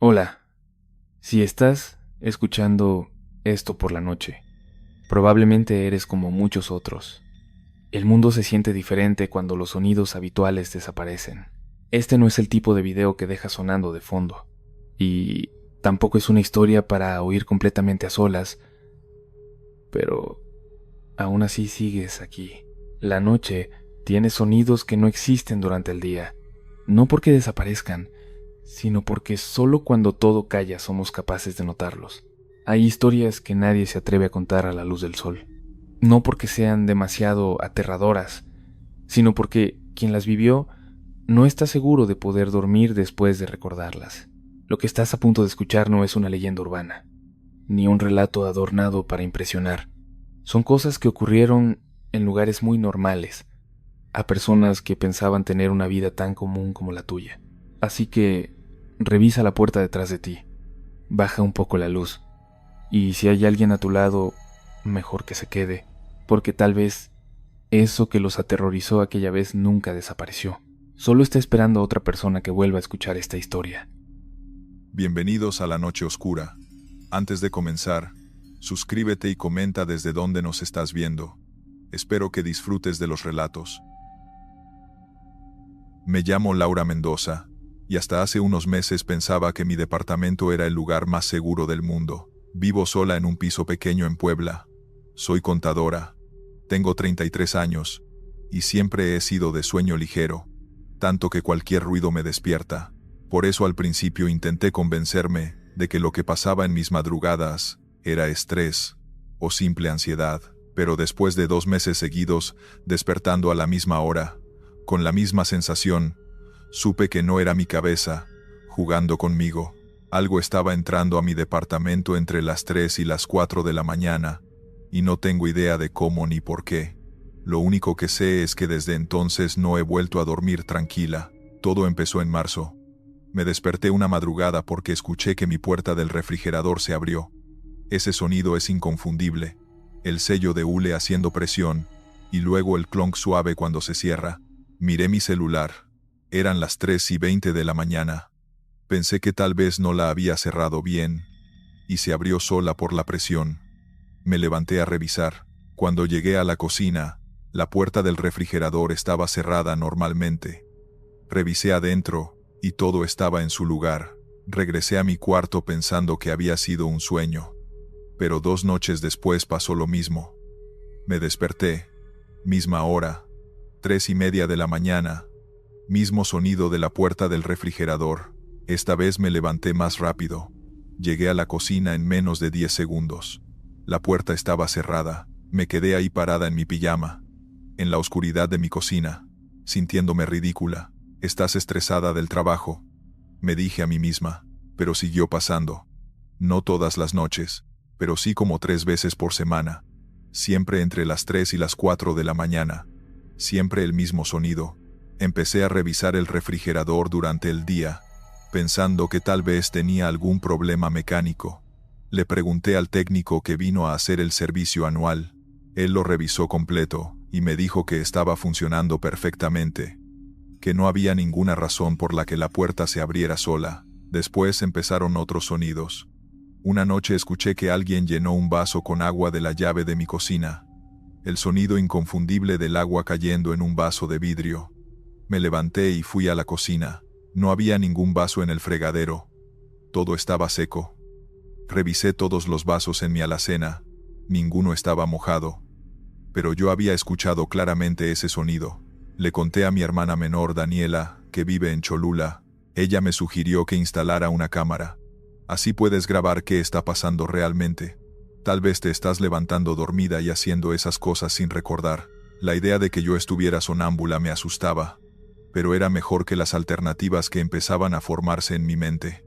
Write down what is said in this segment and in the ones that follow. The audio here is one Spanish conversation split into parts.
Hola, si estás escuchando esto por la noche, probablemente eres como muchos otros. El mundo se siente diferente cuando los sonidos habituales desaparecen. Este no es el tipo de video que deja sonando de fondo, y tampoco es una historia para oír completamente a solas, pero aún así sigues aquí. La noche tiene sonidos que no existen durante el día, no porque desaparezcan, sino porque solo cuando todo calla somos capaces de notarlos. Hay historias que nadie se atreve a contar a la luz del sol, no porque sean demasiado aterradoras, sino porque quien las vivió no está seguro de poder dormir después de recordarlas. Lo que estás a punto de escuchar no es una leyenda urbana, ni un relato adornado para impresionar. Son cosas que ocurrieron en lugares muy normales, a personas que pensaban tener una vida tan común como la tuya. Así que revisa la puerta detrás de ti, baja un poco la luz, y si hay alguien a tu lado, mejor que se quede, porque tal vez eso que los aterrorizó aquella vez nunca desapareció. Solo está esperando a otra persona que vuelva a escuchar esta historia. Bienvenidos a la Noche Oscura. Antes de comenzar, suscríbete y comenta desde dónde nos estás viendo. Espero que disfrutes de los relatos. Me llamo Laura Mendoza, y hasta hace unos meses pensaba que mi departamento era el lugar más seguro del mundo. Vivo sola en un piso pequeño en Puebla. Soy contadora. Tengo 33 años, y siempre he sido de sueño ligero, tanto que cualquier ruido me despierta. Por eso al principio intenté convencerme de que lo que pasaba en mis madrugadas era estrés o simple ansiedad, pero después de 2 meses seguidos, despertando a la misma hora, con la misma sensación, supe que no era mi cabeza jugando conmigo. Algo estaba entrando a mi departamento entre las 3 y las 4 de la mañana, y no tengo idea de cómo ni por qué. Lo único que sé es que desde entonces no he vuelto a dormir tranquila. Todo empezó en marzo. Me desperté una madrugada porque escuché que mi puerta del refrigerador se abrió. Ese sonido es inconfundible, el sello de hule haciendo presión, y luego el clonk suave cuando se cierra. Miré mi celular. Eran las 3:20 de la mañana. Pensé que tal vez no la había cerrado bien, y se abrió sola por la presión. Me levanté a revisar. Cuando llegué a la cocina, la puerta del refrigerador estaba cerrada normalmente. Revisé adentro, y todo estaba en su lugar. Regresé a mi cuarto pensando que había sido un sueño. Pero 2 noches después pasó lo mismo. Me desperté. Misma hora. 3:30 de la mañana. Mismo sonido de la puerta del refrigerador. Esta vez me levanté más rápido. Llegué a la cocina en menos de 10 segundos. La puerta estaba cerrada. Me quedé ahí parada en mi pijama, en la oscuridad de mi cocina, sintiéndome ridícula. «Estás estresada del trabajo», me dije a mí misma, pero siguió pasando. No todas las noches, pero sí como 3 veces por semana. Siempre entre las 3 y las 4 de la mañana. Siempre el mismo sonido. Empecé a revisar el refrigerador durante el día, pensando que tal vez tenía algún problema mecánico. Le pregunté al técnico que vino a hacer el servicio anual. Él lo revisó completo y me dijo que estaba funcionando perfectamente, que no había ninguna razón por la que la puerta se abriera sola. Después empezaron otros sonidos. Una noche escuché que alguien llenó un vaso con agua de la llave de mi cocina. El sonido inconfundible del agua cayendo en un vaso de vidrio. Me levanté y fui a la cocina. No había ningún vaso en el fregadero. Todo estaba seco. Revisé todos los vasos en mi alacena. Ninguno estaba mojado. Pero yo había escuchado claramente ese sonido. Le conté a mi hermana menor Daniela, que vive en Cholula. Ella me sugirió que instalara una cámara. Así puedes grabar qué está pasando realmente. Tal vez te estás levantando dormida y haciendo esas cosas sin recordar. La idea de que yo estuviera sonámbula me asustaba, pero era mejor que las alternativas que empezaban a formarse en mi mente.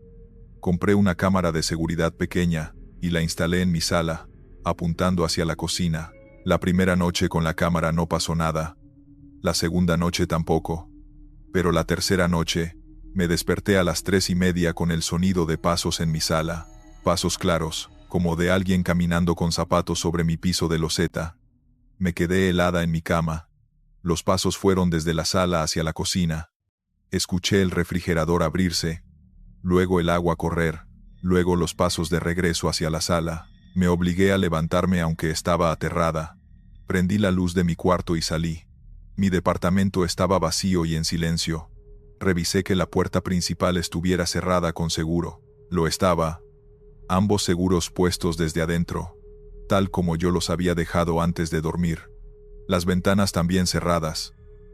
Compré una cámara de seguridad pequeña y la instalé en mi sala, apuntando hacia la cocina. La primera noche con la cámara no pasó nada. La segunda noche tampoco. Pero la tercera noche, me desperté a las 3:30 con el sonido de pasos en mi sala. Pasos claros, como de alguien caminando con zapatos sobre mi piso de loseta. Me quedé helada en mi cama. Los pasos fueron desde la sala hacia la cocina. Escuché el refrigerador abrirse. luego el agua correr, luego los pasos de regreso hacia la sala. Me obligué a levantarme aunque estaba aterrada. Prendí la luz de mi cuarto y salí. Mi departamento estaba vacío y en silencio. Revisé que la puerta principal estuviera cerrada con seguro. Lo estaba. Ambos seguros puestos desde adentro, tal como yo los había dejado antes de dormir. Las ventanas también cerradas.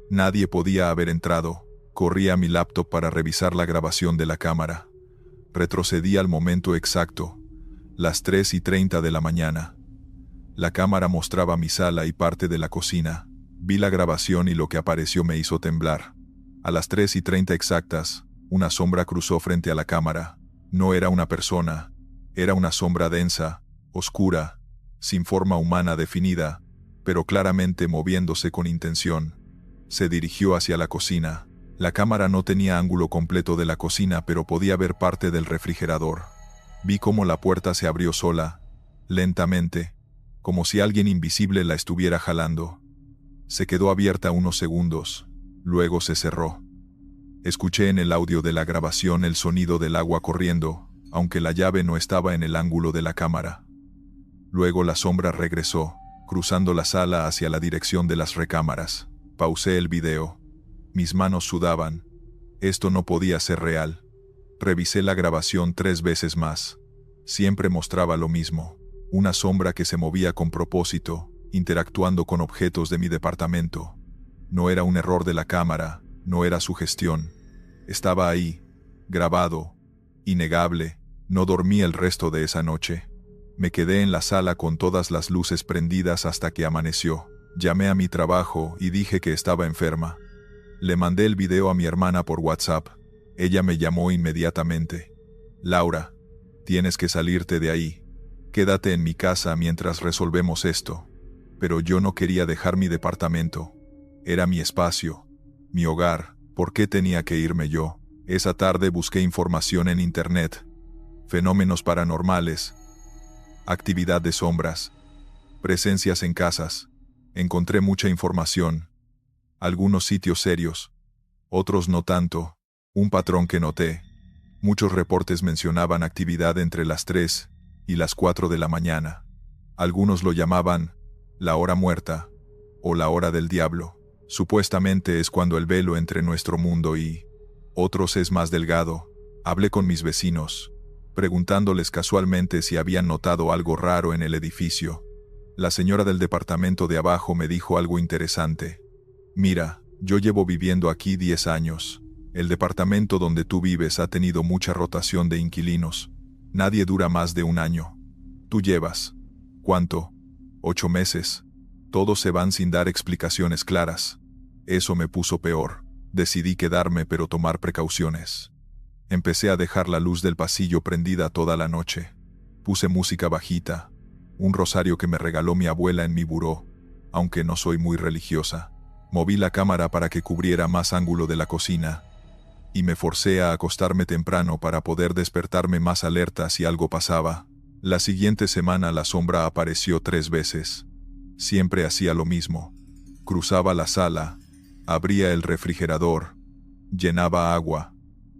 Nadie podía haber entrado. Corrí a mi laptop para revisar la grabación de la cámara. Retrocedí al momento exacto, las 3:30 de la mañana. La cámara mostraba mi sala y parte de la cocina. Vi la grabación y lo que apareció me hizo temblar. A las 3:30 exactas, una sombra cruzó frente a la cámara. No era una persona, era una sombra densa, oscura, sin forma humana definida, pero claramente moviéndose con intención. Se dirigió hacia la cocina. La cámara no tenía ángulo completo de la cocina, pero podía ver parte del refrigerador. Vi cómo la puerta se abrió sola, lentamente, como si alguien invisible la estuviera jalando. Se quedó abierta unos segundos, luego se cerró. Escuché en el audio de la grabación el sonido del agua corriendo, aunque la llave no estaba en el ángulo de la cámara. Luego la sombra regresó, cruzando la sala hacia la dirección de las recámaras. Pausé el video. Mis manos sudaban. Esto no podía ser real. Revisé la grabación 3 veces más. Siempre mostraba lo mismo. Una sombra que se movía con propósito, interactuando con objetos de mi departamento. No era un error de la cámara, no era sugestión. Estaba ahí, grabado, innegable. No dormí el resto de esa noche. Me quedé en la sala con todas las luces prendidas hasta que amaneció. Llamé a mi trabajo y dije que estaba enferma. Le mandé el video a mi hermana por WhatsApp. Ella me llamó inmediatamente. Laura, tienes que salirte de ahí. Quédate en mi casa mientras resolvemos esto. Pero yo no quería dejar mi departamento. Era mi espacio, mi hogar. ¿Por qué tenía que irme yo? Esa tarde busqué información en internet. Fenómenos paranormales. Actividad de sombras. Presencias en casas. Encontré mucha información. Algunos sitios serios, otros no tanto. Un patrón que noté. Muchos reportes mencionaban actividad entre las 3 y las 4 de la mañana. Algunos lo llamaban la hora muerta o la hora del diablo. Supuestamente es cuando el velo entre nuestro mundo y otros es más delgado. Hablé con mis vecinos, preguntándoles casualmente si habían notado algo raro en el edificio. La señora del departamento de abajo me dijo algo interesante. Mira, yo llevo viviendo aquí 10 años. El departamento donde tú vives ha tenido mucha rotación de inquilinos. Nadie dura más de 1 año. Tú llevas, ¿cuánto? 8 meses. Todos se van sin dar explicaciones claras. Eso me puso peor. Decidí quedarme pero tomar precauciones. Empecé a dejar la luz del pasillo prendida toda la noche. Puse música bajita. Un rosario que me regaló mi abuela en mi buró, aunque no soy muy religiosa. Moví la cámara para que cubriera más ángulo de la cocina, y me forcé a acostarme temprano para poder despertarme más alerta si algo pasaba. La siguiente semana la sombra apareció 3 veces. Siempre hacía lo mismo. Cruzaba la sala, abría el refrigerador, llenaba agua.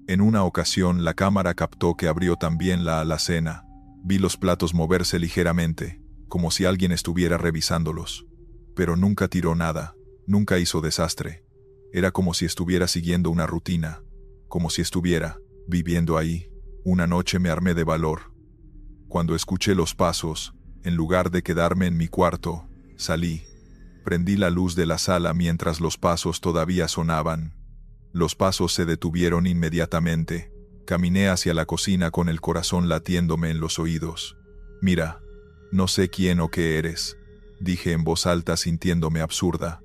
En una ocasión la cámara captó que abrió también la alacena. Vi los platos moverse ligeramente, como si alguien estuviera revisándolos. Pero nunca tiró nada. Nunca hizo desastre. Era como si estuviera siguiendo una rutina, como si estuviera viviendo ahí. Una noche me armé de valor. Cuando escuché los pasos, en lugar de quedarme en mi cuarto, salí. Prendí la luz de la sala mientras los pasos todavía sonaban. Los pasos se detuvieron inmediatamente. Caminé hacia la cocina con el corazón latiéndome en los oídos. Mira, no sé quién o qué eres, dije en voz alta sintiéndome absurda.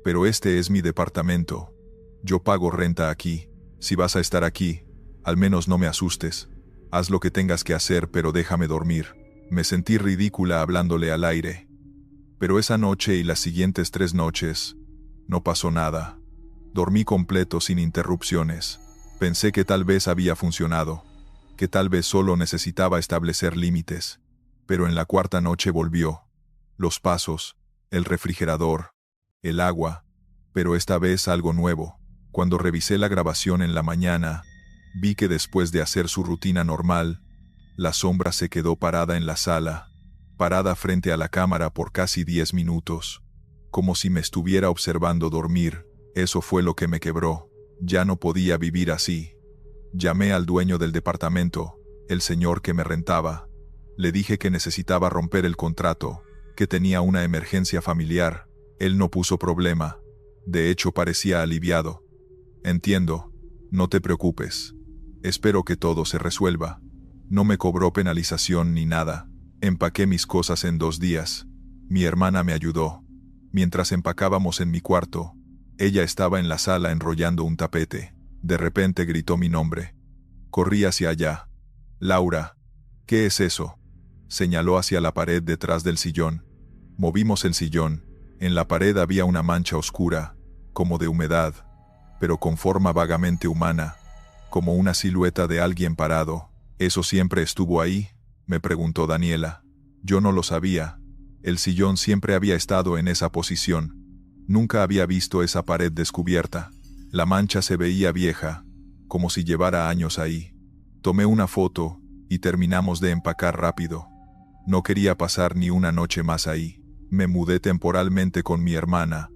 Pero este es mi departamento. Yo pago renta aquí. Si vas a estar aquí, al menos no me asustes. Haz lo que tengas que hacer, pero déjame dormir. Me sentí ridícula hablándole al aire. Pero esa noche y las siguientes 3 noches, no pasó nada. Dormí completo sin interrupciones. Pensé que tal vez había funcionado, que tal vez solo necesitaba establecer límites. Pero en la 4ª noche volvió. Los pasos, el refrigerador, el agua, pero esta vez algo nuevo. Cuando revisé la grabación en la mañana, Vi que después de hacer su rutina normal, la sombra se quedó parada en la sala, parada frente a la cámara por casi 10 minutos, como si me estuviera observando dormir. Eso fue lo que me quebró. Ya no podía vivir así. Llamé al dueño del departamento, el señor que me rentaba. Le dije que necesitaba romper el contrato, que tenía una emergencia familiar. Él no puso problema. De hecho, parecía aliviado. Entiendo. No te preocupes. Espero que todo se resuelva. No me cobró penalización ni nada. Empaqué mis cosas en 2 días. Mi hermana me ayudó. Mientras empacábamos en mi cuarto, ella estaba en la sala enrollando un tapete. De repente gritó mi nombre. Corrí hacia allá. Laura, ¿qué es eso? Señaló hacia la pared detrás del sillón. Movimos el sillón. En la pared había una mancha oscura, como de humedad, pero con forma vagamente humana, como una silueta de alguien parado. ¿Eso siempre estuvo ahí?, me preguntó Daniela. Yo no lo sabía. El sillón siempre había estado en esa posición. Nunca había visto esa pared descubierta. La mancha se veía vieja, como si llevara años ahí. Tomé una foto y terminamos de empacar rápido. No quería pasar ni una noche más ahí. Me mudé temporalmente con mi hermana.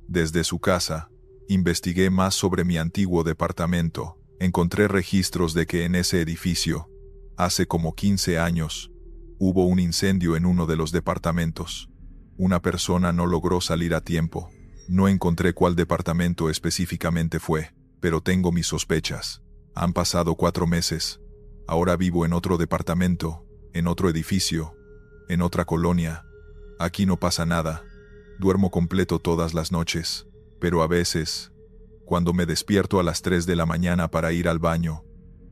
Desde su casa, investigué más sobre mi antiguo departamento. Encontré registros de que en ese edificio, hace como 15 años, hubo un incendio en uno de los departamentos. Una persona no logró salir a tiempo. No encontré cuál departamento específicamente fue, pero tengo mis sospechas. Han pasado 4 meses. Ahora vivo en otro departamento, en otro edificio, en otra colonia. Aquí no pasa nada. Duermo completo todas las noches, pero a veces, cuando me despierto a las 3 de la mañana para ir al baño,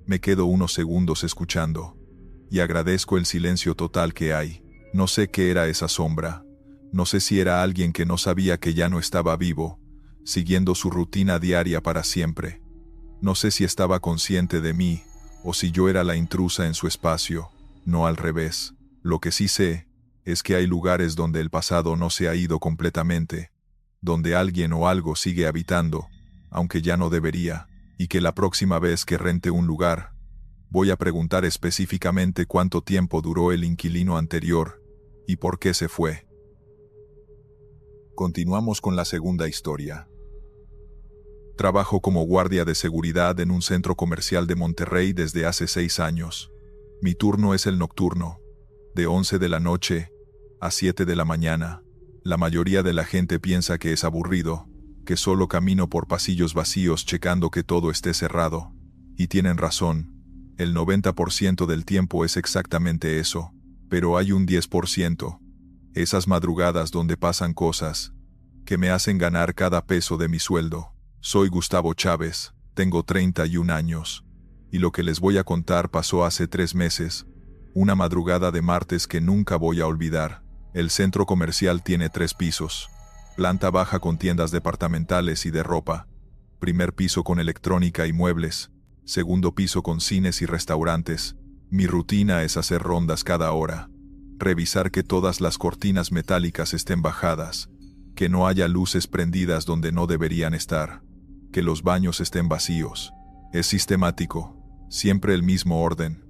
me quedo unos segundos escuchando, y agradezco el silencio total que hay. No sé qué era esa sombra. No sé si era alguien que no sabía que ya no estaba vivo, siguiendo su rutina diaria para siempre. No sé si estaba consciente de mí, o si yo era la intrusa en su espacio, no al revés. Lo que sí sé es que hay lugares donde el pasado no se ha ido completamente, donde alguien o algo sigue habitando, aunque ya no debería, y que la próxima vez que rente un lugar, voy a preguntar específicamente cuánto tiempo duró el inquilino anterior y por qué se fue. Continuamos con la segunda historia. Trabajo como guardia de seguridad en un centro comercial de Monterrey desde hace 6 años. Mi turno es el nocturno, de 11 de la noche a 7 de la mañana. La mayoría de la gente piensa que es aburrido, que solo camino por pasillos vacíos checando que todo esté cerrado. Y tienen razón, el 90% del tiempo es exactamente eso, pero hay un 10%. Esas madrugadas donde pasan cosas que me hacen ganar cada peso de mi sueldo. Soy Gustavo Chávez, tengo 31 años, y lo que les voy a contar pasó hace 3 meses, una madrugada de martes que nunca voy a olvidar. El centro comercial tiene 3 pisos, planta baja con tiendas departamentales y de ropa, primer piso con electrónica y muebles, segundo piso con cines y restaurantes. Mi rutina es hacer rondas cada hora. Revisar que todas las cortinas metálicas estén bajadas, que no haya luces prendidas donde no deberían estar, que los baños estén vacíos. Es sistemático, siempre el mismo orden.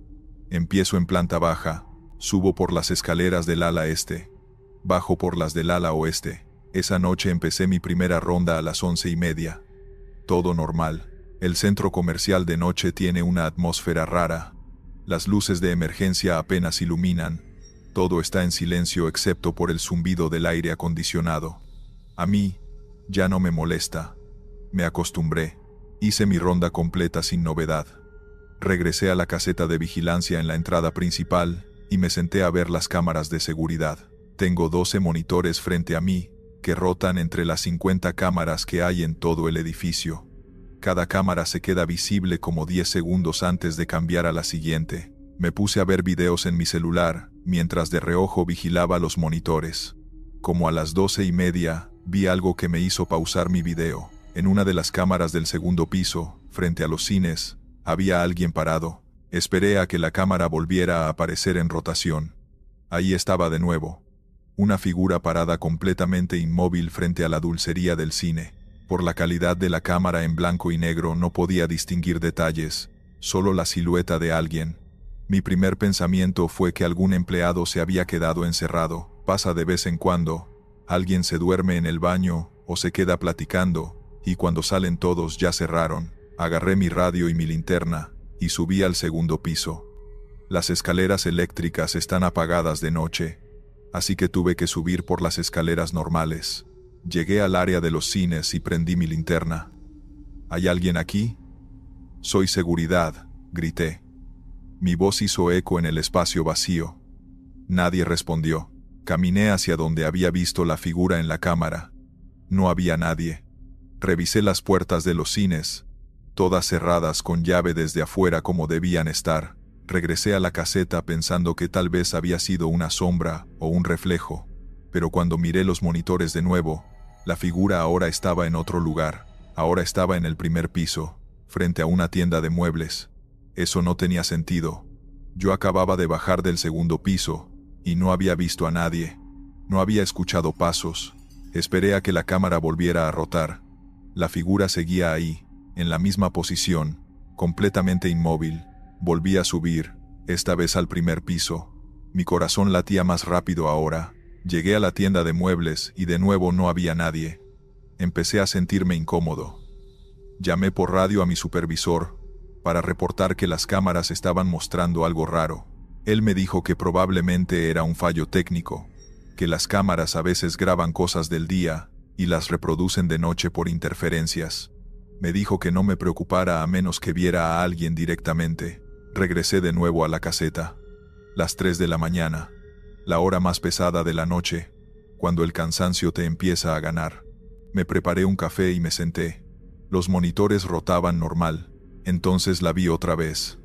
Empiezo en planta baja, subo por las escaleras del ala este, bajo por las del ala oeste. Esa noche empecé mi primera ronda a las 11:30. Todo normal. El centro comercial de noche tiene una atmósfera rara. Las luces de emergencia apenas iluminan. Todo está en silencio excepto por el zumbido del aire acondicionado. A mí, ya no me molesta. Me acostumbré. Hice mi ronda completa sin novedad. Regresé a la caseta de vigilancia en la entrada principal y me senté a ver las cámaras de seguridad. Tengo 12 monitores frente a mí, que rotan entre las 50 cámaras que hay en todo el edificio. Cada cámara se queda visible como 10 segundos antes de cambiar a la siguiente. Me puse a ver videos en mi celular, mientras de reojo vigilaba los monitores. Como a las 12:30, vi algo que me hizo pausar mi video. En una de las cámaras del segundo piso, frente a los cines, había alguien parado. Esperé a que la cámara volviera a aparecer en rotación. Ahí estaba de nuevo. Una figura parada completamente inmóvil frente a la dulcería del cine. Por la calidad de la cámara en blanco y negro no podía distinguir detalles, solo la silueta de alguien. Mi primer pensamiento fue que algún empleado se había quedado encerrado. Pasa de vez en cuando, alguien se duerme en el baño o se queda platicando, y cuando salen todos ya cerraron. Agarré mi radio y mi linterna y subí al segundo piso. Las escaleras eléctricas están apagadas de noche, así que tuve que subir por las escaleras normales. Llegué al área de los cines y prendí mi linterna. ¿Hay alguien aquí? Soy seguridad, grité. Mi voz hizo eco en el espacio vacío. Nadie respondió. Caminé hacia donde había visto la figura en la cámara. No había nadie. Revisé las puertas de los cines, todas cerradas con llave desde afuera como debían estar. Regresé a la caseta pensando que tal vez había sido una sombra o un reflejo, pero cuando miré los monitores de nuevo, la figura ahora estaba en otro lugar. Ahora estaba en el primer piso, frente a una tienda de muebles. Eso no tenía sentido. Yo acababa de bajar del segundo piso, y no había visto a nadie. No había escuchado pasos. Esperé a que la cámara volviera a rotar. La figura seguía ahí, en la misma posición, completamente inmóvil. Volví a subir, esta vez al primer piso. Mi corazón latía más rápido ahora. Llegué a la tienda de muebles y de nuevo no había nadie. Empecé a sentirme incómodo. Llamé por radio a mi supervisor para reportar que las cámaras estaban mostrando algo raro. Él me dijo que probablemente era un fallo técnico, que las cámaras a veces graban cosas del día y las reproducen de noche por interferencias. Me dijo que no me preocupara a menos que viera a alguien directamente. Regresé de nuevo a la caseta. Las 3 de la mañana, la hora más pesada de la noche, cuando el cansancio te empieza a ganar. Me preparé un café y me senté. Los monitores rotaban normal, entonces la vi otra vez.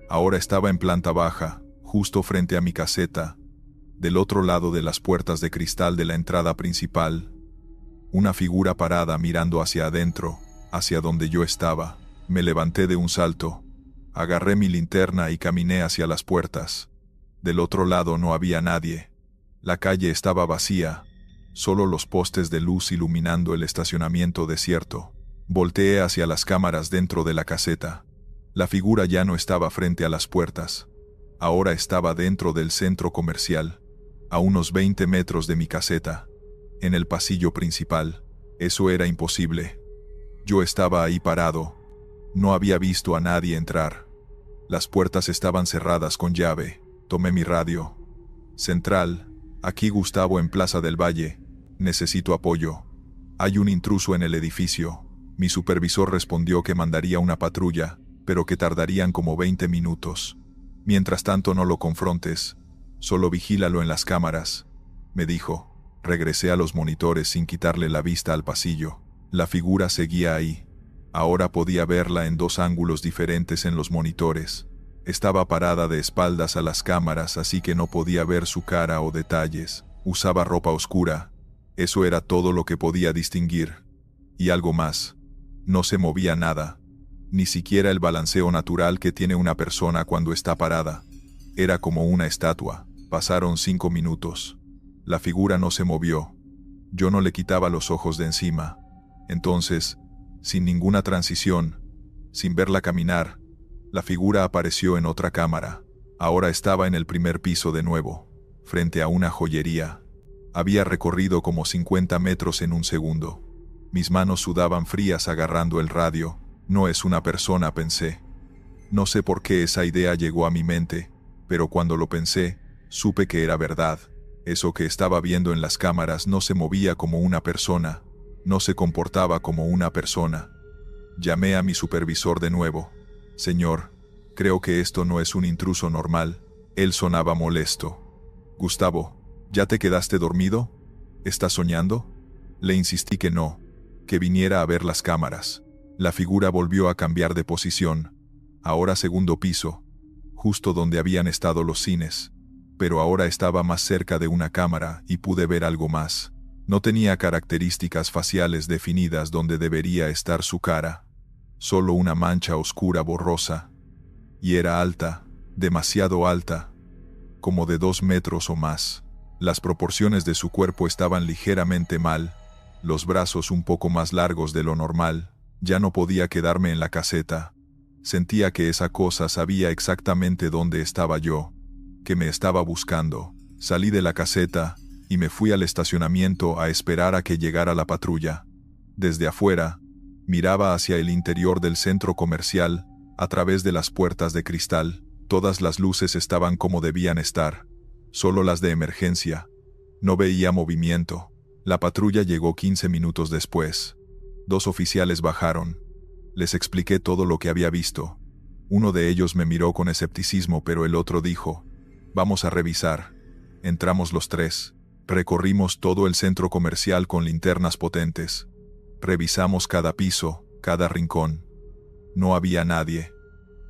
Ahora estaba en planta baja, justo frente a mi caseta, del otro lado de las puertas de cristal de la entrada principal. Una figura parada mirando hacia adentro, hacia donde yo estaba. Me levanté de un salto, agarré mi linterna y caminé hacia las puertas. Del otro lado no había nadie. La calle estaba vacía, solo los postes de luz iluminando el estacionamiento desierto. Volteé hacia las cámaras dentro de la caseta. La figura ya no estaba frente a las puertas. Ahora estaba dentro del centro comercial, a unos 20 metros de mi caseta, en el pasillo principal. Eso era imposible. Yo estaba ahí parado. No había visto a nadie entrar. Las puertas estaban cerradas con llave. Tomé mi radio. Central, aquí Gustavo en Plaza del Valle. Necesito apoyo. Hay un intruso en el edificio. Mi supervisor respondió que mandaría una patrulla, pero que tardarían como 20 minutos. Mientras tanto no lo confrontes, solo vigílalo en las cámaras, me dijo. Regresé a los monitores sin quitarle la vista al pasillo. La figura seguía ahí. Ahora podía verla en 2 ángulos diferentes en los monitores. Estaba parada de espaldas a las cámaras, así que no podía ver su cara o detalles. Usaba ropa oscura. Eso era todo lo que podía distinguir. Y algo más. No se movía nada. Ni siquiera el balanceo natural que tiene una persona cuando está parada. Era como una estatua. Pasaron 5 minutos. La figura no se movió. Yo no le quitaba los ojos de encima. Entonces, sin ninguna transición, sin verla caminar, la figura apareció en otra cámara. Ahora estaba en el primer piso de nuevo, frente a una joyería. Había recorrido como 50 metros en un segundo. Mis manos sudaban frías agarrando el radio. No es una persona, pensé. No sé por qué esa idea llegó a mi mente, pero cuando lo pensé, supe que era verdad. Eso que estaba viendo en las cámaras no se movía como una persona, no se comportaba como una persona. Llamé a mi supervisor de nuevo. Señor, creo que esto no es un intruso normal. Él sonaba molesto. Gustavo, ¿ya te quedaste dormido? ¿Estás soñando? Le insistí que no, que viniera a ver las cámaras. La figura volvió a cambiar de posición. Ahora segundo piso, justo donde habían estado los cines. Pero ahora estaba más cerca de una cámara y pude ver algo más. No tenía características faciales definidas donde debería estar su cara. Solo una mancha oscura borrosa. Y era alta, demasiado alta, como de 2 metros o más. Las proporciones de su cuerpo estaban ligeramente mal, los brazos un poco más largos de lo normal. Ya no podía quedarme en la caseta. Sentía que esa cosa sabía exactamente dónde estaba yo, que me estaba buscando. Salí de la caseta y me fui al estacionamiento a esperar a que llegara la patrulla. Desde afuera, miraba hacia el interior del centro comercial, a través de las puertas de cristal. Todas las luces estaban como debían estar, solo las de emergencia. No veía movimiento. La patrulla llegó 15 minutos después. 2 oficiales bajaron. Les expliqué todo lo que había visto. Uno de ellos me miró con escepticismo, pero el otro dijo: «Vamos a revisar». Entramos los 3. Recorrimos todo el centro comercial con linternas potentes. Revisamos cada piso, cada rincón. No había nadie,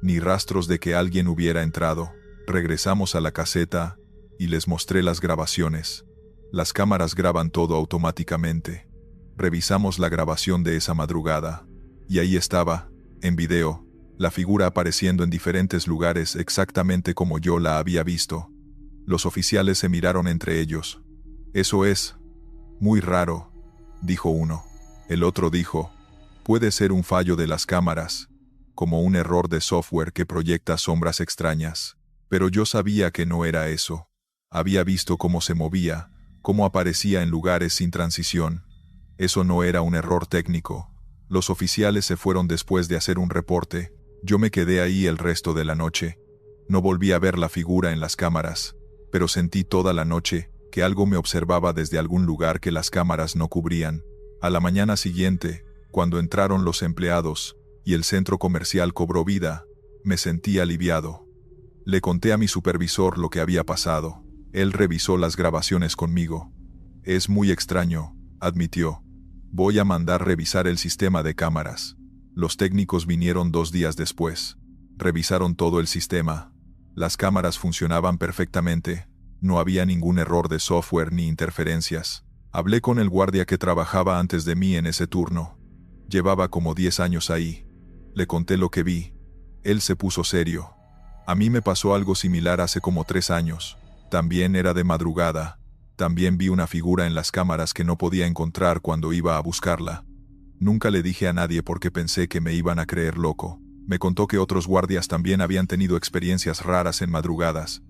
ni rastros de que alguien hubiera entrado. Regresamos a la caseta y les mostré las grabaciones. Las cámaras graban todo automáticamente. Revisamos la grabación de esa madrugada, y ahí estaba, en video, la figura apareciendo en diferentes lugares exactamente como yo la había visto. Los oficiales se miraron entre ellos. «Eso es muy raro», dijo uno. El otro dijo: «Puede ser un fallo de las cámaras, como un error de software que proyecta sombras extrañas». Pero yo sabía que no era eso. Había visto cómo se movía, cómo aparecía en lugares sin transición. Eso no era un error técnico. Los oficiales se fueron después de hacer un reporte. Yo me quedé ahí el resto de la noche. No volví a ver la figura en las cámaras, pero sentí toda la noche que algo me observaba desde algún lugar que las cámaras no cubrían. A la mañana siguiente, cuando entraron los empleados y el centro comercial cobró vida, me sentí aliviado. Le conté a mi supervisor lo que había pasado. Él revisó las grabaciones conmigo. «Es muy extraño», admitió. «Voy a mandar revisar el sistema de cámaras». Los técnicos vinieron 2 días después. Revisaron todo el sistema. Las cámaras funcionaban perfectamente. No había ningún error de software ni interferencias. Hablé con el guardia que trabajaba antes de mí en ese turno. Llevaba como 10 años ahí. Le conté lo que vi. Él se puso serio. «A mí me pasó algo similar hace como 3 años. También era de madrugada. También vi una figura en las cámaras que no podía encontrar cuando iba a buscarla. Nunca le dije a nadie porque pensé que me iban a creer loco». Me contó que otros guardias también habían tenido experiencias raras en madrugadas,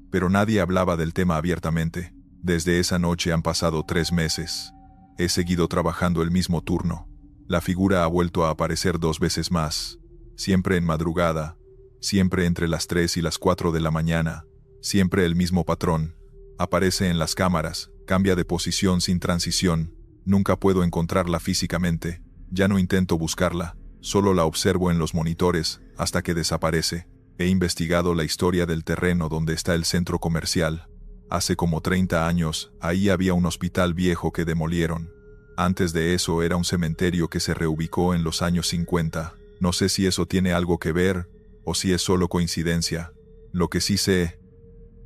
pero nadie hablaba del tema abiertamente. Desde esa noche han pasado 3 meses. He seguido trabajando el mismo turno. La figura ha vuelto a aparecer 2 veces más. Siempre en madrugada. Siempre entre las 3 y las 4 de la mañana. Siempre el mismo patrón. Aparece en las cámaras, cambia de posición sin transición. Nunca puedo encontrarla físicamente. Ya no intento buscarla. Solo la observo en los monitores, hasta que desaparece. He investigado la historia del terreno donde está el centro comercial. Hace como 30 años, ahí había un hospital viejo que demolieron. Antes de eso era un cementerio que se reubicó en los años 50. No sé si eso tiene algo que ver, o si es solo coincidencia. Lo que sí sé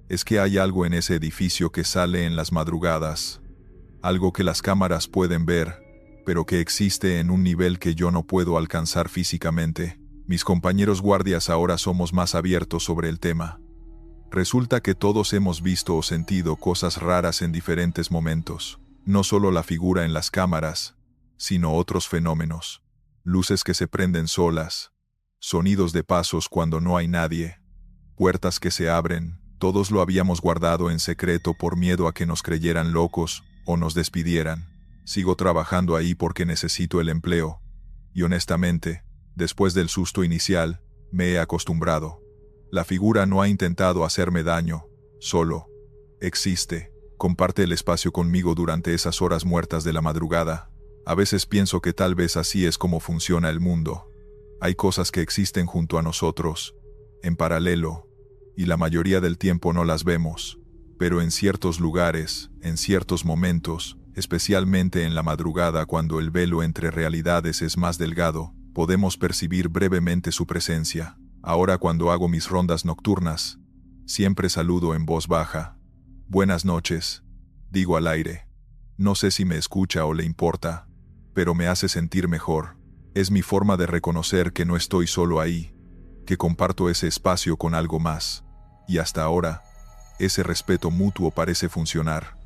es que hay algo en ese edificio que sale en las madrugadas. Algo que las cámaras pueden ver, pero que existe en un nivel que yo no puedo alcanzar físicamente. Mis compañeros guardias ahora somos más abiertos sobre el tema. Resulta que todos hemos visto o sentido cosas raras en diferentes momentos. No solo la figura en las cámaras, sino otros fenómenos. Luces que se prenden solas, sonidos de pasos cuando no hay nadie, puertas que se abren. Todos lo habíamos guardado en secreto por miedo a que nos creyeran locos o nos despidieran. Sigo trabajando ahí porque necesito el empleo. Y honestamente, después del susto inicial, me he acostumbrado. La figura no ha intentado hacerme daño, solo existe. Comparte el espacio conmigo durante esas horas muertas de la madrugada. A veces pienso que tal vez así es como funciona el mundo. Hay cosas que existen junto a nosotros, en paralelo, y la mayoría del tiempo no las vemos. Pero en ciertos lugares, en ciertos momentos, especialmente en la madrugada cuando el velo entre realidades es más delgado, podemos percibir brevemente su presencia. Ahora cuando hago mis rondas nocturnas, siempre saludo en voz baja. «Buenas noches», digo al aire. No sé si me escucha o le importa, pero me hace sentir mejor. Es mi forma de reconocer que no estoy solo ahí, que comparto ese espacio con algo más. Y hasta ahora, ese respeto mutuo parece funcionar.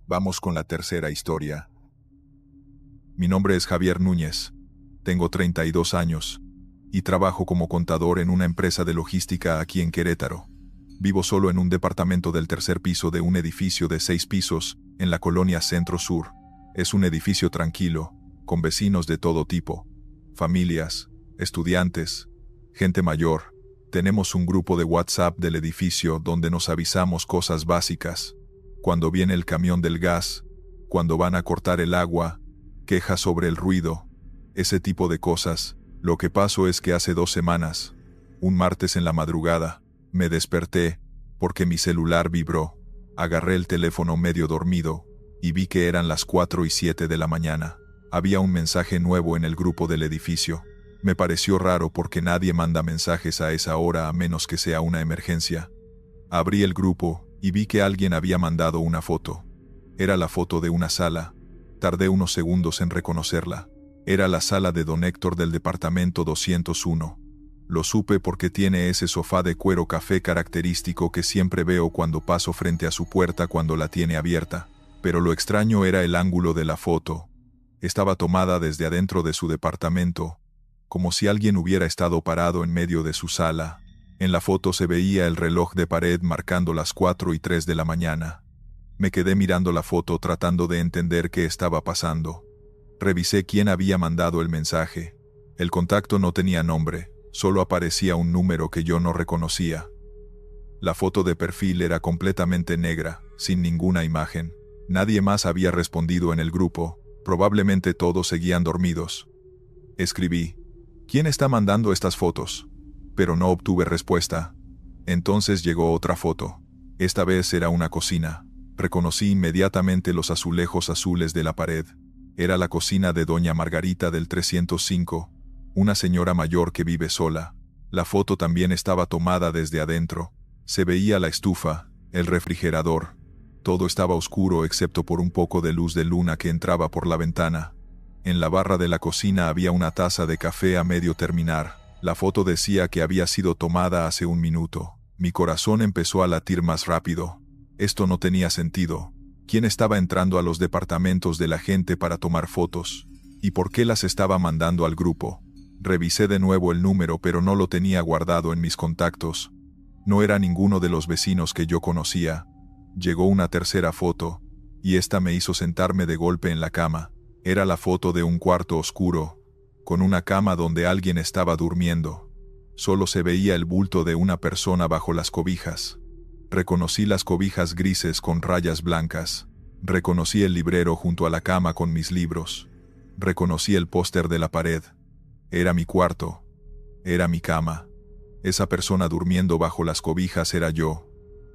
Vamos con la tercera historia. Mi nombre es Javier Núñez. Tengo 32 años. y trabajo como contador en una empresa de logística aquí en Querétaro. Vivo solo en un departamento del tercer piso de un edificio de 6 pisos, en la colonia Centro Sur. Es un edificio tranquilo, con vecinos de todo tipo, familias, estudiantes, gente mayor. Tenemos un grupo de WhatsApp del edificio donde nos avisamos cosas básicas. Cuando viene el camión del gas, cuando van a cortar el agua, quejas sobre el ruido, ese tipo de cosas. Lo que pasó es que hace 2 semanas, un martes en la madrugada, me desperté porque mi celular vibró. Agarré el teléfono medio dormido y vi que eran las 4:07 de la mañana. Había un mensaje nuevo en el grupo del edificio. Me pareció raro porque nadie manda mensajes a esa hora a menos que sea una emergencia. Abrí el grupo y vi que alguien había mandado una foto. Era la foto de una sala. Tardé unos segundos en reconocerla. Era la sala de don Héctor del departamento 201. Lo supe porque tiene ese sofá de cuero café característico que siempre veo cuando paso frente a su puerta cuando la tiene abierta. Pero lo extraño era el ángulo de la foto. Estaba tomada desde adentro de su departamento, como si alguien hubiera estado parado en medio de su sala. En la foto se veía el reloj de pared marcando las 4:03 de la mañana. Me quedé mirando la foto tratando de entender qué estaba pasando. Revisé quién había mandado el mensaje. El contacto no tenía nombre, solo aparecía un número que yo no reconocía. La foto de perfil era completamente negra, sin ninguna imagen. Nadie más había respondido en el grupo, probablemente todos seguían dormidos. Escribí: ¿quién está mandando estas fotos? Pero no obtuve respuesta. Entonces llegó otra foto. Esta vez era una cocina. Reconocí inmediatamente los azulejos azules de la pared. Era la cocina de doña Margarita del 305, una señora mayor que vive sola. La foto también estaba tomada desde adentro. Se veía la estufa, el refrigerador. Todo estaba oscuro excepto por un poco de luz de luna que entraba por la ventana. En la barra de la cocina había una taza de café a medio terminar. La foto decía que había sido tomada hace 1 minuto. Mi corazón empezó a latir más rápido. Esto no tenía sentido. ¿Quién estaba entrando a los departamentos de la gente para tomar fotos? ¿Y por qué las estaba mandando al grupo? Revisé de nuevo el número, pero no lo tenía guardado en mis contactos. No era ninguno de los vecinos que yo conocía. Llegó una tercera foto, y esta me hizo sentarme de golpe en la cama. Era la foto de un cuarto oscuro, con una cama donde alguien estaba durmiendo. Solo se veía el bulto de una persona bajo las cobijas. Reconocí las cobijas grises con rayas blancas. Reconocí el librero junto a la cama con mis libros. Reconocí el póster de la pared. Era mi cuarto. Era mi cama. Esa persona durmiendo bajo las cobijas era yo.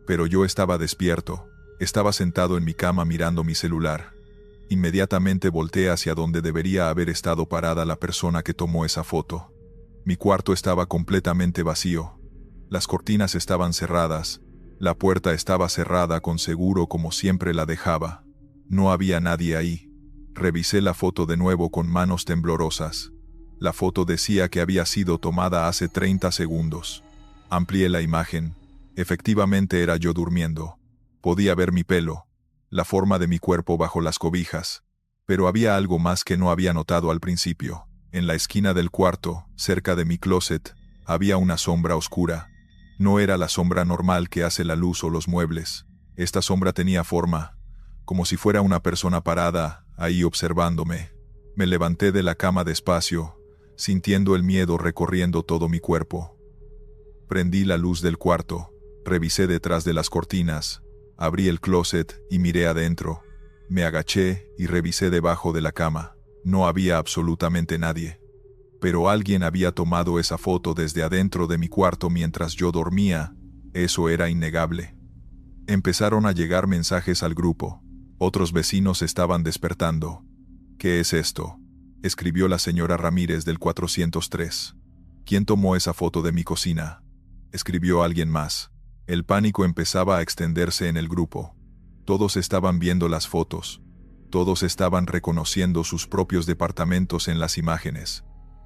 Pero yo estaba despierto. Estaba sentado en mi cama mirando mi celular. Inmediatamente volteé hacia donde debería haber estado parada la persona que tomó esa foto. Mi cuarto estaba completamente vacío. Las cortinas estaban cerradas. La puerta estaba cerrada con seguro como siempre la dejaba. No había nadie ahí. Revisé la foto de nuevo con manos temblorosas. La foto decía que había sido tomada hace 30 segundos. Amplié la imagen. Efectivamente era yo durmiendo. Podía ver mi pelo, la forma de mi cuerpo bajo las cobijas. Pero había algo más que no había notado al principio. En la esquina del cuarto, cerca de mi closet, había una sombra oscura. No era la sombra normal que hace la luz o los muebles. Esta sombra tenía forma, como si fuera una persona parada, ahí observándome. Me levanté de la cama despacio, sintiendo el miedo recorriendo todo mi cuerpo. Prendí la luz del cuarto, revisé detrás de las cortinas, abrí el closet y miré adentro. Me agaché y revisé debajo de la cama. No había absolutamente nadie. Pero alguien había tomado esa foto desde adentro de mi cuarto mientras yo dormía. Eso era innegable. Empezaron a llegar mensajes al grupo. Otros vecinos estaban despertando. ¿Qué es esto?, escribió la señora Ramírez del 403. ¿Quién tomó esa foto de mi cocina?, escribió alguien más. El pánico empezaba a extenderse en el grupo. Todos estaban viendo las fotos. Todos estaban reconociendo sus propios departamentos en las imágenes.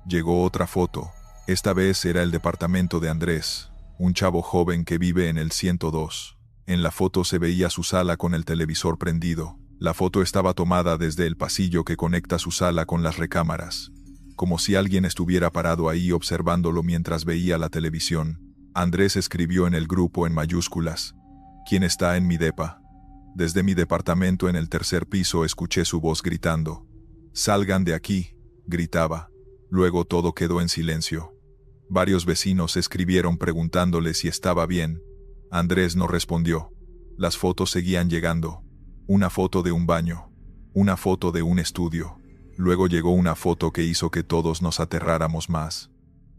Llegó otra foto. Esta vez era el departamento de Andrés, un chavo joven que vive en el 102. En la foto se veía su sala con el televisor prendido. La foto estaba tomada desde el pasillo que conecta su sala con las recámaras. como si alguien estuviera parado ahí observándolo mientras veía la televisión. Andrés escribió en el grupo en mayúsculas: ¿Quién está en mi depa? Desde mi departamento en el tercer piso escuché su voz gritando. «Salgan de aquí», gritaba. Luego todo quedó en silencio. Varios vecinos escribieron preguntándole si estaba bien. Andrés no respondió. Las fotos seguían llegando. Una foto de un baño. Una foto de un estudio. Luego llegó una foto que hizo que todos nos aterráramos más.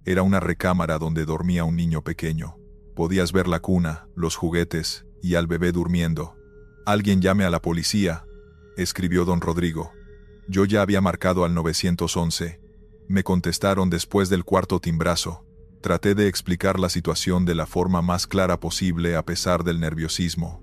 Era una recámara donde dormía un niño pequeño. Podías ver la cuna, los juguetes y al bebé durmiendo. «Alguien llame a la policía», escribió don Rodrigo. Yo ya había marcado al 911. Me contestaron después del cuarto timbrazo. Traté de explicar la situación de la forma más clara posible a pesar del nerviosismo.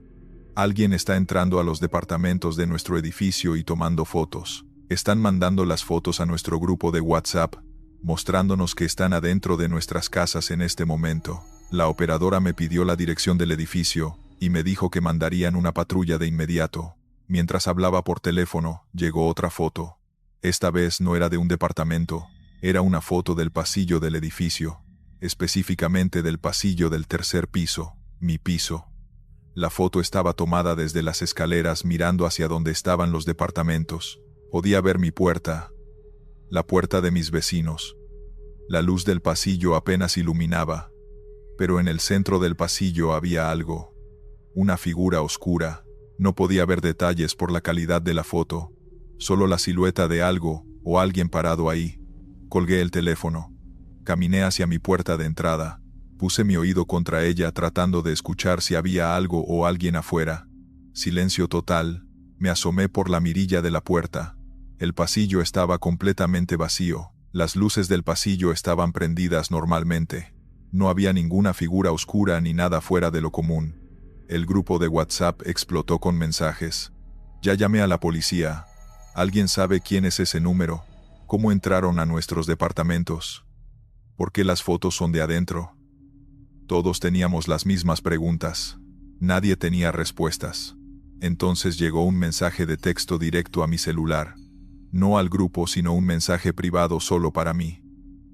Alguien está entrando a los departamentos de nuestro edificio y tomando fotos. Están mandando las fotos a nuestro grupo de WhatsApp, mostrándonos que están adentro de nuestras casas en este momento. La operadora me pidió la dirección del edificio y me dijo que mandarían una patrulla de inmediato. Mientras hablaba por teléfono, llegó otra foto. Esta vez no era de un departamento, era una foto del pasillo del edificio, específicamente del pasillo del tercer piso, mi piso. La foto estaba tomada desde las escaleras mirando hacia donde estaban los departamentos. Podía ver mi puerta, la puerta de mis vecinos. La luz del pasillo apenas iluminaba, pero en el centro del pasillo había algo, una figura oscura. No podía ver detalles por la calidad de la foto, solo la silueta de algo o alguien parado ahí. Colgué el teléfono. Caminé hacia mi puerta de entrada. Puse mi oído contra ella tratando de escuchar si había algo o alguien afuera. Silencio total. Me asomé por la mirilla de la puerta. El pasillo estaba completamente vacío. Las luces del pasillo estaban prendidas normalmente. No había ninguna figura oscura ni nada fuera de lo común. El grupo de WhatsApp explotó con mensajes. Ya llamé a la policía. ¿Alguien sabe quién es ese número? ¿Cómo entraron a nuestros departamentos? ¿Por qué las fotos son de adentro? Todos teníamos las mismas preguntas. Nadie tenía respuestas. Entonces llegó un mensaje de texto directo a mi celular. No al grupo, sino un mensaje privado solo para mí.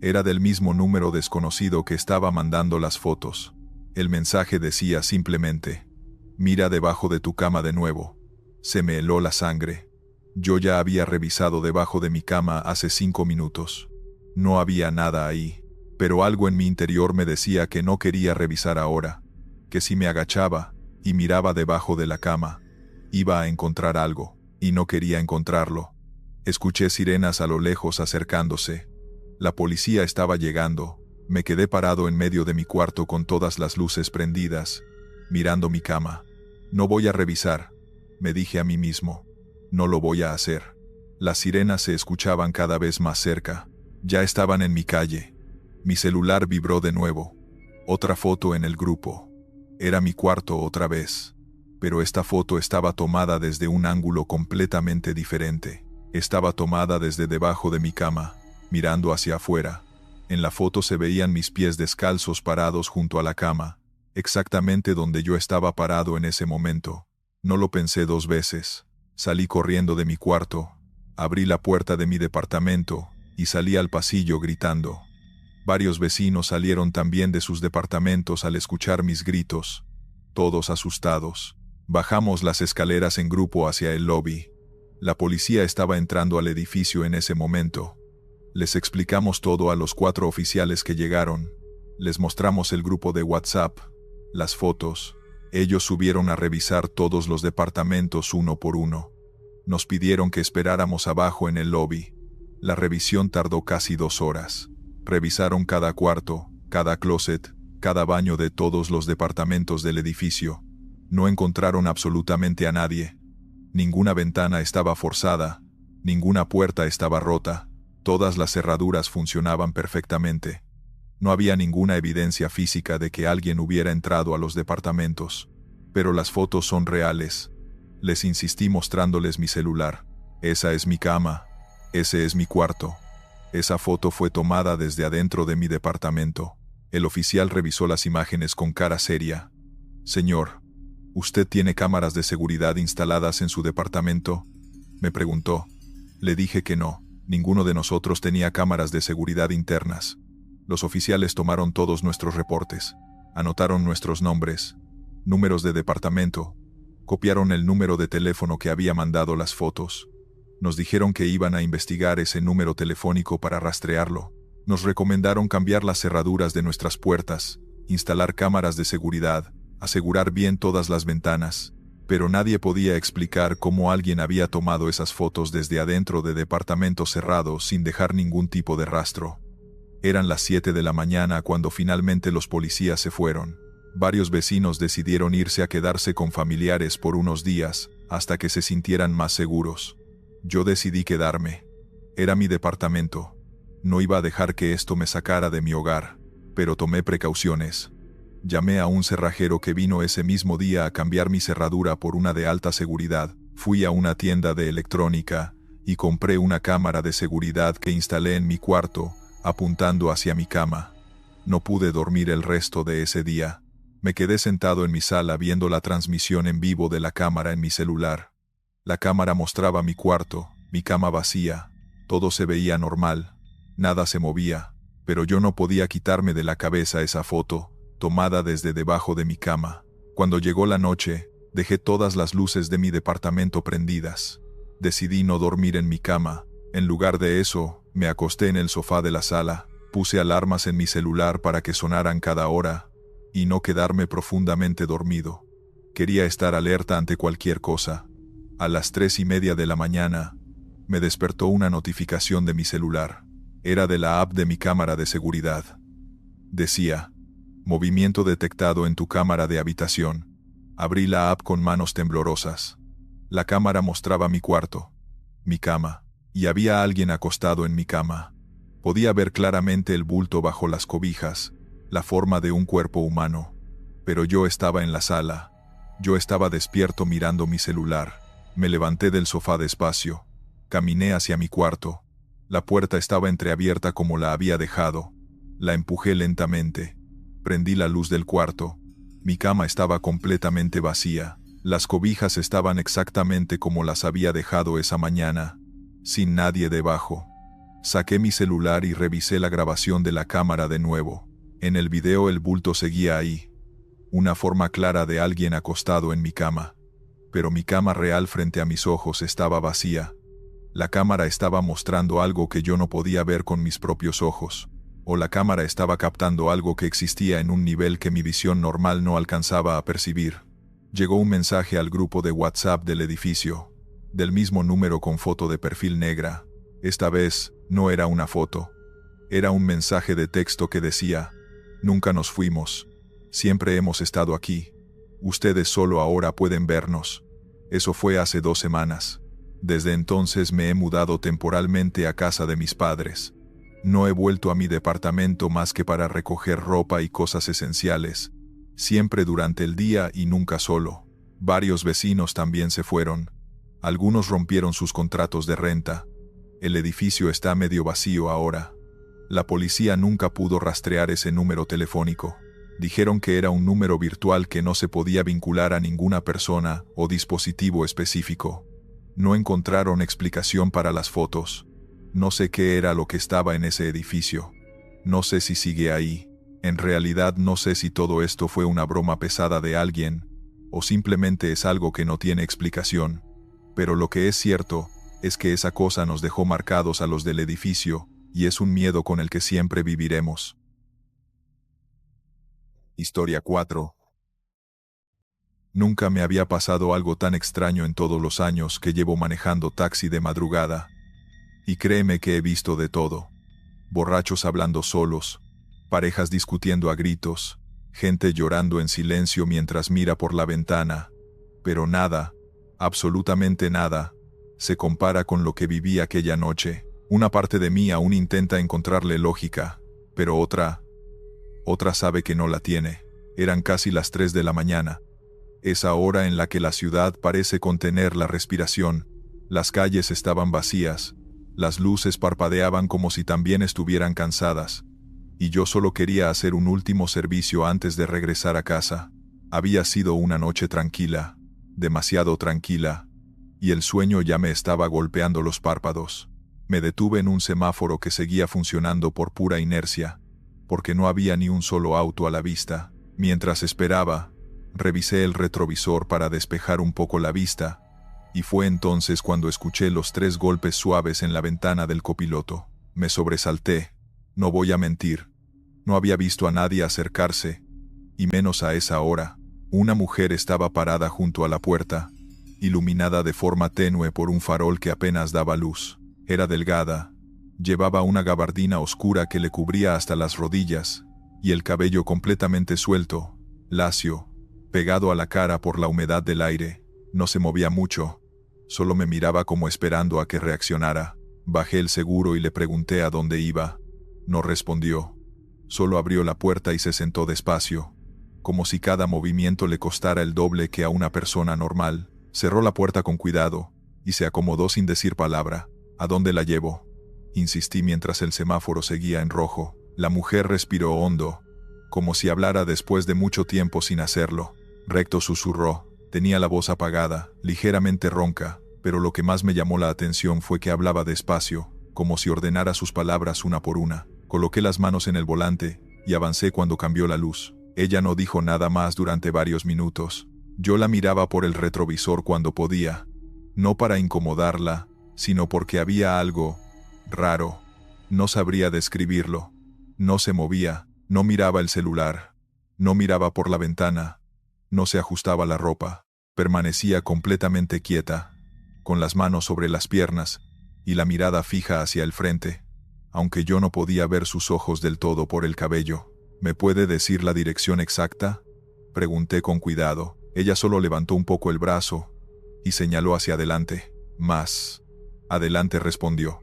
Era del mismo número desconocido que estaba mandando las fotos. El mensaje decía simplemente: «Mira debajo de tu cama de nuevo». Se me heló la sangre. Yo ya había revisado debajo de mi cama hace 5 minutos. No había nada ahí, pero algo en mi interior me decía que no quería revisar ahora, que si me agachaba y miraba debajo de la cama, iba a encontrar algo, y no quería encontrarlo. Escuché sirenas a lo lejos acercándose. La policía estaba llegando. Me quedé parado en medio de mi cuarto con todas las luces prendidas, mirando mi cama. No voy a revisar, me dije a mí mismo. No lo voy a hacer. Las sirenas se escuchaban cada vez más cerca. Ya estaban en mi calle. Mi celular vibró de nuevo. Otra foto en el grupo. Era mi cuarto otra vez. Pero esta foto estaba tomada desde un ángulo completamente diferente. Estaba tomada desde debajo de mi cama, mirando hacia afuera. En la foto se veían mis pies descalzos parados junto a la cama, exactamente donde yo estaba parado en ese momento. No lo pensé 2 veces. Salí corriendo de mi cuarto, abrí la puerta de mi departamento y salí al pasillo gritando. Varios vecinos salieron también de sus departamentos al escuchar mis gritos, todos asustados. Bajamos las escaleras en grupo hacia el lobby. La policía estaba entrando al edificio en ese momento. Les explicamos todo a los 4 oficiales que llegaron. Les mostramos el grupo de WhatsApp, las fotos. Ellos subieron a revisar todos los departamentos uno por uno. Nos pidieron que esperáramos abajo en el lobby. La revisión tardó casi 2 horas. Revisaron cada cuarto, cada closet, cada baño de todos los departamentos del edificio. No encontraron absolutamente a nadie. Ninguna ventana estaba forzada, ninguna puerta estaba rota. Todas las cerraduras funcionaban perfectamente. No había ninguna evidencia física de que alguien hubiera entrado a los departamentos. Pero las fotos son reales. Les insistí mostrándoles mi celular. Esa es mi cama. Ese es mi cuarto. Esa foto fue tomada desde adentro de mi departamento. El oficial revisó las imágenes con cara seria. «Señor, ¿usted tiene cámaras de seguridad instaladas en su departamento?», me preguntó. Le dije que no. Ninguno de nosotros tenía cámaras de seguridad internas. Los oficiales tomaron todos nuestros reportes, anotaron nuestros nombres, números de departamento, copiaron el número de teléfono que había mandado las fotos. Nos dijeron que iban a investigar ese número telefónico para rastrearlo. Nos recomendaron cambiar las cerraduras de nuestras puertas, instalar cámaras de seguridad, asegurar bien todas las ventanas, pero nadie podía explicar cómo alguien había tomado esas fotos desde adentro de departamentos cerrados sin dejar ningún tipo de rastro. Eran las 7 de la mañana cuando finalmente los policías se fueron. Varios vecinos decidieron irse a quedarse con familiares por unos días, hasta que se sintieran más seguros. Yo decidí quedarme. Era mi departamento. No iba a dejar que esto me sacara de mi hogar, pero tomé precauciones. Llamé a un cerrajero que vino ese mismo día a cambiar mi cerradura por una de alta seguridad. Fui a una tienda de electrónica y compré una cámara de seguridad que instalé en mi cuarto, apuntando hacia mi cama. No pude dormir el resto de ese día. Me quedé sentado en mi sala viendo la transmisión en vivo de la cámara en mi celular. La cámara mostraba mi cuarto, mi cama vacía. Todo se veía normal. Nada se movía, pero yo no podía quitarme de la cabeza esa foto, tomada desde debajo de mi cama. Cuando llegó la noche, dejé todas las luces de mi departamento prendidas. Decidí no dormir en mi cama. En lugar de eso, me acosté en el sofá de la sala, puse alarmas en mi celular para que sonaran cada hora, y no quedarme profundamente dormido. Quería estar alerta ante cualquier cosa. A las 3:30 de la mañana, me despertó una notificación de mi celular. Era de la app de mi cámara de seguridad. Decía: movimiento detectado en tu cámara de habitación. Abrí la app con manos temblorosas. La cámara mostraba mi cuarto, mi cama, y había alguien acostado en mi cama. Podía ver claramente el bulto bajo las cobijas, la forma de un cuerpo humano. Pero yo estaba en la sala. Yo estaba despierto mirando mi celular. Me levanté del sofá despacio. Caminé hacia mi cuarto. La puerta estaba entreabierta como la había dejado. La empujé lentamente. Prendí la luz del cuarto. Mi cama estaba completamente vacía. Las cobijas estaban exactamente como las había dejado esa mañana, sin nadie debajo. Saqué mi celular y revisé la grabación de la cámara de nuevo. En el video el bulto seguía ahí. Una forma clara de alguien acostado en mi cama. Pero mi cama real frente a mis ojos estaba vacía. La cámara estaba mostrando algo que yo no podía ver con mis propios ojos. O la cámara estaba captando algo que existía en un nivel que mi visión normal no alcanzaba a percibir. Llegó un mensaje al grupo de WhatsApp del edificio, del mismo número con foto de perfil negra. Esta vez, no era una foto. Era un mensaje de texto que decía: nunca nos fuimos. Siempre hemos estado aquí. Ustedes solo ahora pueden vernos. Eso fue hace 2 semanas. Desde entonces me he mudado temporalmente a casa de mis padres. No he vuelto a mi departamento más que para recoger ropa y cosas esenciales. Siempre durante el día y nunca solo. Varios vecinos también se fueron. Algunos rompieron sus contratos de renta. El edificio está medio vacío ahora. La policía nunca pudo rastrear ese número telefónico. Dijeron que era un número virtual que no se podía vincular a ninguna persona o dispositivo específico. No encontraron explicación para las fotos. No sé qué era lo que estaba en ese edificio. No sé si sigue ahí. En realidad no sé si todo esto fue una broma pesada de alguien, o simplemente es algo que no tiene explicación. Pero lo que es cierto es que esa cosa nos dejó marcados a los del edificio, y es un miedo con el que siempre viviremos. Historia 4. Nunca me había pasado algo tan extraño en todos los años que llevo manejando taxi de madrugada. Y créeme que he visto de todo. Borrachos hablando solos, parejas discutiendo a gritos, gente llorando en silencio mientras mira por la ventana. Pero nada, absolutamente nada, se compara con lo que viví aquella noche. Una parte de mí aún intenta encontrarle lógica, pero otra sabe que no la tiene. Eran casi las 3 de la mañana. Esa hora en la que la ciudad parece contener la respiración. Las calles estaban vacías. Las luces parpadeaban como si también estuvieran cansadas. Y yo solo quería hacer un último servicio antes de regresar a casa. Había sido una noche tranquila, demasiado tranquila, y el sueño ya me estaba golpeando los párpados. Me detuve en un semáforo que seguía funcionando por pura inercia, porque no había ni un solo auto a la vista. Mientras esperaba, revisé el retrovisor para despejar un poco la vista, y fue entonces cuando escuché los 3 golpes suaves en la ventana del copiloto. Me sobresalté, no voy a mentir. No había visto a nadie acercarse, y menos a esa hora. Una mujer estaba parada junto a la puerta, iluminada de forma tenue por un farol que apenas daba luz. Era delgada, llevaba una gabardina oscura que le cubría hasta las rodillas, y el cabello completamente suelto, lacio, pegado a la cara por la humedad del aire. No se movía mucho, solo me miraba como esperando a que reaccionara. Bajé el seguro y le pregunté a dónde iba. No respondió. Solo abrió la puerta y se sentó despacio, como si cada movimiento le costara el doble que a una persona normal. Cerró la puerta con cuidado, y se acomodó sin decir palabra. ¿A dónde la llevo?, insistí mientras el semáforo seguía en rojo. La mujer respiró hondo, como si hablara después de mucho tiempo sin hacerlo. Recto susurró. Tenía la voz apagada, ligeramente ronca, pero lo que más me llamó la atención fue que hablaba despacio, como si ordenara sus palabras una por una. Coloqué las manos en el volante, y avancé cuando cambió la luz. Ella no dijo nada más durante varios minutos. Yo la miraba por el retrovisor cuando podía, no para incomodarla, sino porque había algo raro. No sabría describirlo. No se movía, no miraba el celular, no miraba por la ventana, no se ajustaba la ropa. Permanecía completamente quieta, con las manos sobre las piernas y la mirada fija hacia el frente, aunque yo no podía ver sus ojos del todo por el cabello. ¿Me puede decir la dirección exacta?, pregunté con cuidado. Ella solo levantó un poco el brazo y señaló hacia adelante. Más adelante, respondió,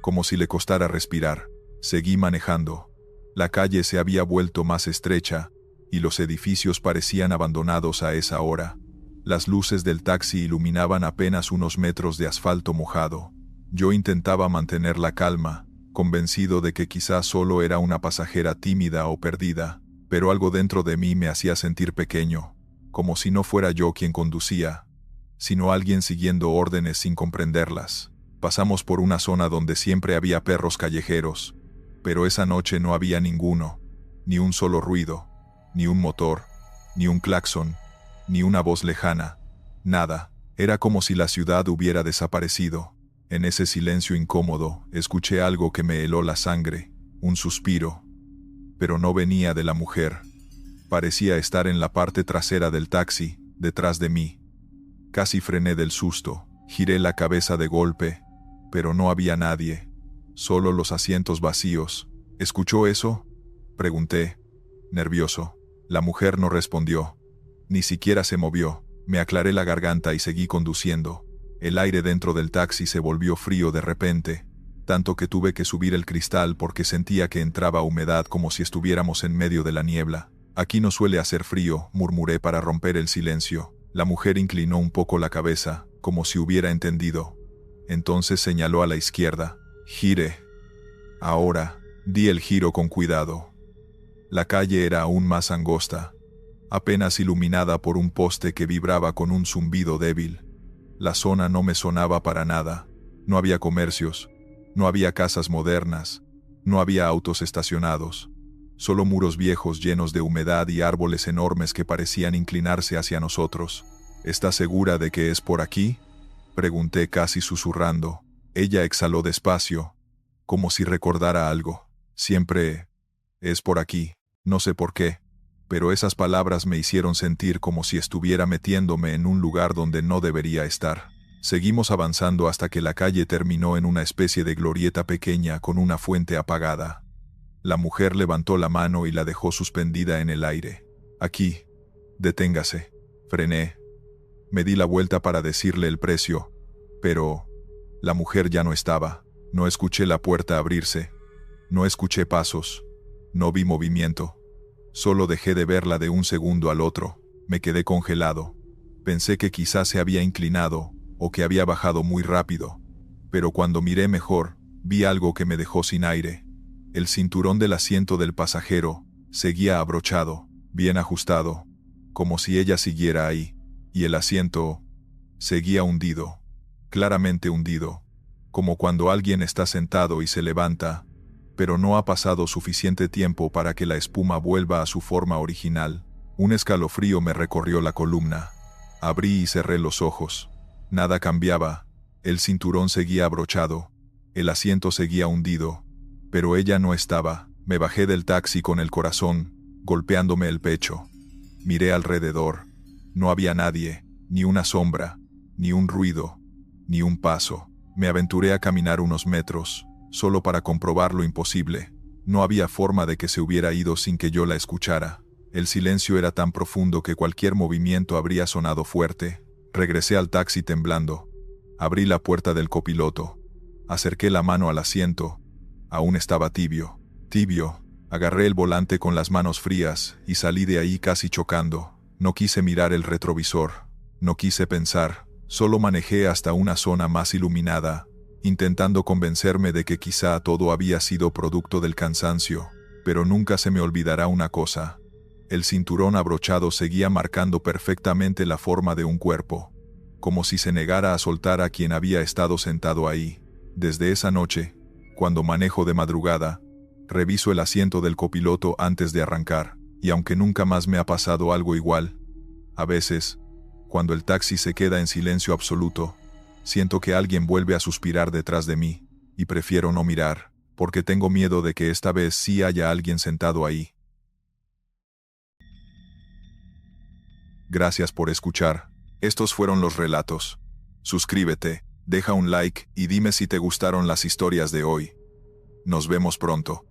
como si le costara respirar. Seguí manejando. La calle se había vuelto más estrecha, y los edificios parecían abandonados a esa hora. Las luces del taxi iluminaban apenas unos metros de asfalto mojado. Yo intentaba mantener la calma, convencido de que quizás solo era una pasajera tímida o perdida, pero algo dentro de mí me hacía sentir pequeño, como si no fuera yo quien conducía, sino alguien siguiendo órdenes sin comprenderlas. Pasamos por una zona donde siempre había perros callejeros, pero esa noche no había ninguno, ni un solo ruido, ni un motor, ni un claxon, ni una voz lejana, nada. Era como si la ciudad hubiera desaparecido. En ese silencio incómodo, escuché algo que me heló la sangre, un suspiro. Pero no venía de la mujer. Parecía estar en la parte trasera del taxi, detrás de mí. Casi frené del susto, giré la cabeza de golpe, pero no había nadie, solo los asientos vacíos. ¿Escuchó eso?, pregunté, nervioso. La mujer no respondió, ni siquiera se movió. Me aclaré la garganta y seguí conduciendo. El aire dentro del taxi se volvió frío de repente, tanto que tuve que subir el cristal porque sentía que entraba humedad como si estuviéramos en medio de la niebla. Aquí no suele hacer frío, murmuré para romper el silencio. La mujer inclinó un poco la cabeza, como si hubiera entendido. Entonces señaló a la izquierda. Gire. Ahora, di el giro con cuidado. La calle era aún más angosta, apenas iluminada por un poste que vibraba con un zumbido débil. La zona no me sonaba para nada. No había comercios, no había casas modernas, no había autos estacionados, solo muros viejos llenos de humedad y árboles enormes que parecían inclinarse hacia nosotros. ¿Estás segura de que es por aquí?, pregunté casi susurrando. Ella exhaló despacio, como si recordara algo. Siempre es por aquí, no sé por qué, pero esas palabras me hicieron sentir como si estuviera metiéndome en un lugar donde no debería estar. Seguimos avanzando hasta que la calle terminó en una especie de glorieta pequeña con una fuente apagada. La mujer levantó la mano y la dejó suspendida en el aire. Aquí. Deténgase. Frené. Me di la vuelta para decirle el precio, pero la mujer ya no estaba. No escuché la puerta abrirse. No escuché pasos. No vi movimiento. Solo dejé de verla de un segundo al otro. Me quedé congelado. Pensé que quizás se había inclinado, o que había bajado muy rápido. Pero cuando miré mejor, vi algo que me dejó sin aire. El cinturón del asiento del pasajero seguía abrochado, bien ajustado, como si ella siguiera ahí, y el asiento seguía hundido, claramente hundido. como cuando alguien está sentado y se levanta, pero no ha pasado suficiente tiempo para que la espuma vuelva a su forma original. Un escalofrío me recorrió la columna. Abrí y cerré los ojos. Nada cambiaba. El cinturón seguía abrochado. El asiento seguía hundido. Pero ella no estaba. Me bajé del taxi con el corazón golpeándome el pecho. Miré alrededor. No había nadie, ni una sombra, ni un ruido, ni un paso. Me aventuré a caminar unos metros, solo para comprobar lo imposible. No había forma de que se hubiera ido sin que yo la escuchara. El silencio era tan profundo que cualquier movimiento habría sonado fuerte. Regresé al taxi temblando. Abrí la puerta del copiloto. Acerqué la mano al asiento. Aún estaba tibio. Tibio. Agarré el volante con las manos frías y salí de ahí casi chocando. No quise mirar el retrovisor. No quise pensar. Solo manejé hasta una zona más iluminada, intentando convencerme de que quizá todo había sido producto del cansancio. Pero nunca se me olvidará una cosa. El cinturón abrochado seguía marcando perfectamente la forma de un cuerpo, como si se negara a soltar a quien había estado sentado ahí. Desde esa noche, cuando manejo de madrugada, reviso el asiento del copiloto antes de arrancar, y aunque nunca más me ha pasado algo igual, a veces, cuando el taxi se queda en silencio absoluto, siento que alguien vuelve a suspirar detrás de mí, y prefiero no mirar, porque tengo miedo de que esta vez sí haya alguien sentado ahí. Gracias por escuchar. Estos fueron los relatos. Suscríbete, deja un like y dime si te gustaron las historias de hoy. Nos vemos pronto.